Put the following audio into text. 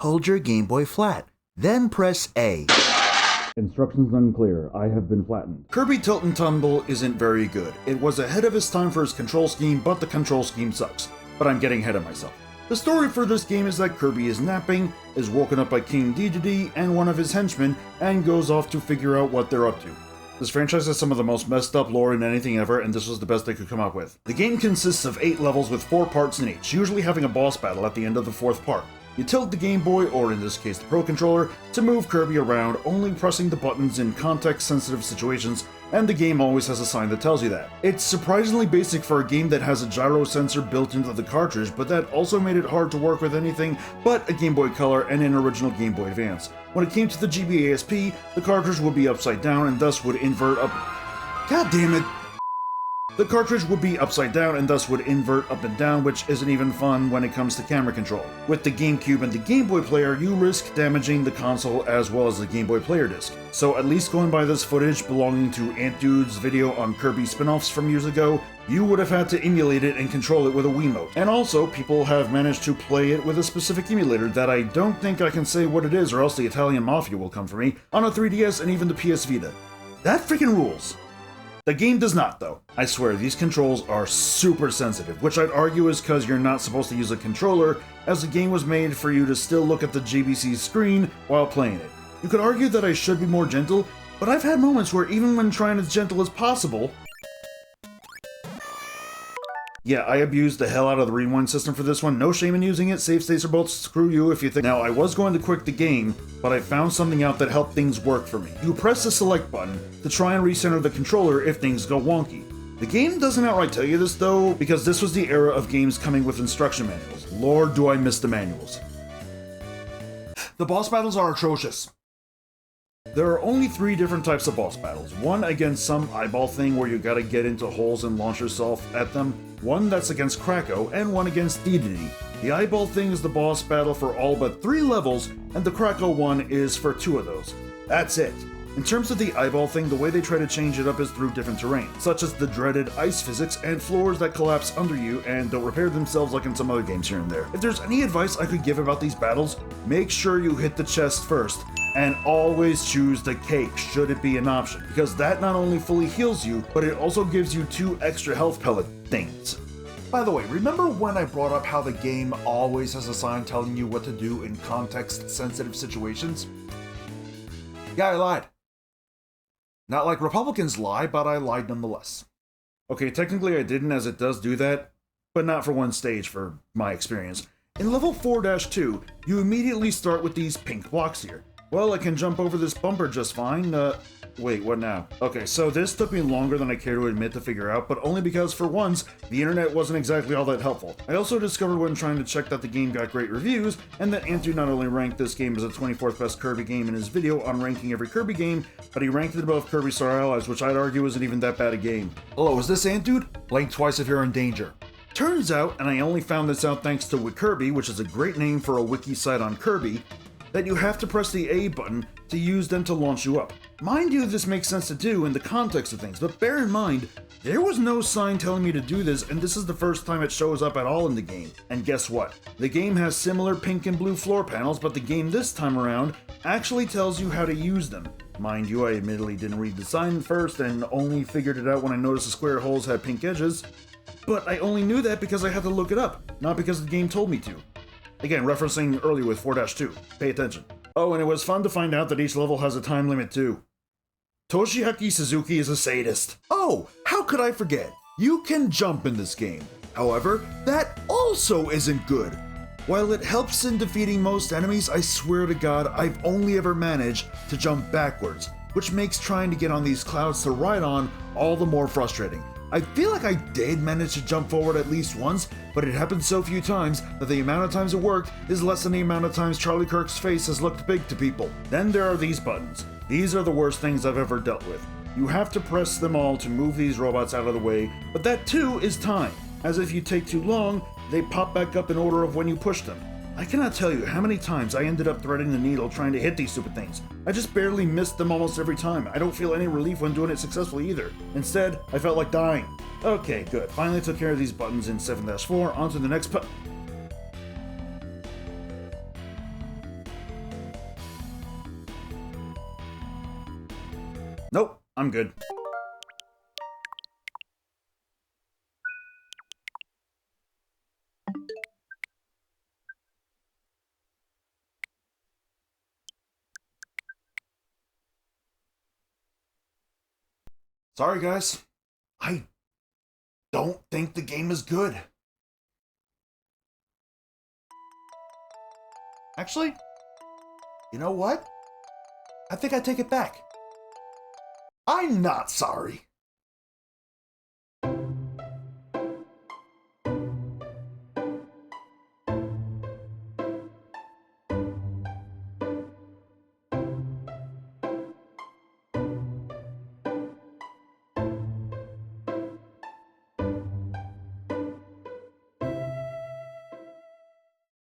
Hold your Game Boy flat, then press A. Instructions unclear. I have been flattened. Kirby Tilt and Tumble isn't very good. It was ahead of its time for its control scheme, but the control scheme sucks. But I'm getting ahead of myself. The story for this game is that Kirby is napping, is woken up by King Dedede and one of his henchmen, and goes off to figure out what they're up to. This franchise has some of the most messed up lore in anything ever, and this was the best they could come up with. The game consists of 8 levels with 4 parts in each, usually having a boss battle at the end of the 4th part. You tilt the Game Boy, or in this case the Pro Controller, to move Kirby around, only pressing the buttons in context-sensitive situations, and the game always has a sign that tells you that. It's surprisingly basic for a game that has a gyro sensor built into the cartridge, but that also made it hard to work with anything but a Game Boy Color and an original Game Boy Advance. When it came to the GBASP, the cartridge would be upside down and thus would invert up... God damn it! The cartridge would be upside down and thus would invert up and down, which isn't even fun when it comes to camera control. With the GameCube and the Game Boy player, you risk damaging the console as well as the Game Boy player disc. So at least going by this footage belonging to Ant Dude's video on Kirby spin-offs from years ago, you would have had to emulate it and control it with a Wiimote. And also, people have managed to play it with a specific emulator that I don't think I can say what it is or else the Italian Mafia will come for me, on a 3DS and even the PS Vita. That freaking rules! The game does not, though. I swear, these controls are super sensitive, which I'd argue is because you're not supposed to use a controller, as the game was made for you to still look at the GBC screen while playing it. You could argue that I should be more gentle, but I've had moments where even when trying as gentle as possible... Yeah, I abused the hell out of the rewind system for this one. No shame in using it. Save states are both screw you if you think. Now, I was going to quit the game, but I found something out that helped things work for me. You press the select button to try and recenter the controller if things go wonky. The game doesn't outright tell you this though, because this was the era of games coming with instruction manuals. Lord, do I miss the manuals. The boss battles are atrocious. There are only 3 different types of boss battles. One against some eyeball thing where you gotta get into holes and launch yourself at them. One that's against Kracko, and one against Dedede. The eyeball thing is the boss battle for all but 3 levels, and the Kracko one is for 2 of those. That's it. In terms of the eyeball thing, the way they try to change it up is through different terrain, such as the dreaded ice physics and floors that collapse under you and don't repair themselves like in some other games here and there. If there's any advice I could give about these battles, make sure you hit the chest first, and always choose the cake should it be an option, because that not only fully heals you, but it also gives you 2 extra health pellet things. By the way, remember when I brought up how the game always has a sign telling you what to do in context-sensitive situations? Yeah, I lied. Not like Republicans lie, but I lied nonetheless. Okay, technically I didn't, as it does do that, but not for one stage for my experience. In level 4-2, you immediately start with these pink blocks here. Well, I can jump over this bumper just fine. Wait, what now? Okay, so this took me longer than I care to admit to figure out, but only because, for once, the internet wasn't exactly all that helpful. I also discovered when trying to check that the game got great reviews, and that Ant Dude not only ranked this game as the 24th best Kirby game in his video on ranking every Kirby game, but he ranked it above Kirby Star Allies, which I'd argue isn't even that bad a game. Hello, is this Ant Dude? Blink twice if you're in danger. Turns out, and I only found this out thanks to Wikirby, which is a great name for a wiki site on Kirby, that you have to press the A button to use them to launch you up. Mind you, this makes sense to do in the context of things, but bear in mind, there was no sign telling me to do this, and this is the first time it shows up at all in the game. And guess what? The game has similar pink and blue floor panels, but the game this time around actually tells you how to use them. Mind you, I admittedly didn't read the sign first and only figured it out when I noticed the square holes had pink edges, but I only knew that because I had to look it up, not because the game told me to. Again, referencing earlier with 4-2. Pay attention. Oh, and it was fun to find out that each level has a time limit too. Toshiaki Suzuki is a sadist. Oh, how could I forget? You can jump in this game. However, that also isn't good. While it helps in defeating most enemies, I swear to God, I've only ever managed to jump backwards, which makes trying to get on these clouds to ride on all the more frustrating. I feel like I did manage to jump forward at least once, but it happened so few times that the amount of times it worked is less than the amount of times Charlie Kirk's face has looked big to people. Then there are these buttons. These are the worst things I've ever dealt with. You have to press them all to move these robots out of the way, but that too is time, as if you take too long, they pop back up in order of when you push them. I cannot tell you how many times I ended up threading the needle trying to hit these stupid things. I just barely missed them almost every time. I don't feel any relief when doing it successfully either. Instead, I felt like dying. Okay, good. Finally took care of these buttons in 7-4. On to the next Nope, I'm good. Sorry, guys. I don't think the game is good. Actually, you know what? I think I take it back. I'm not sorry.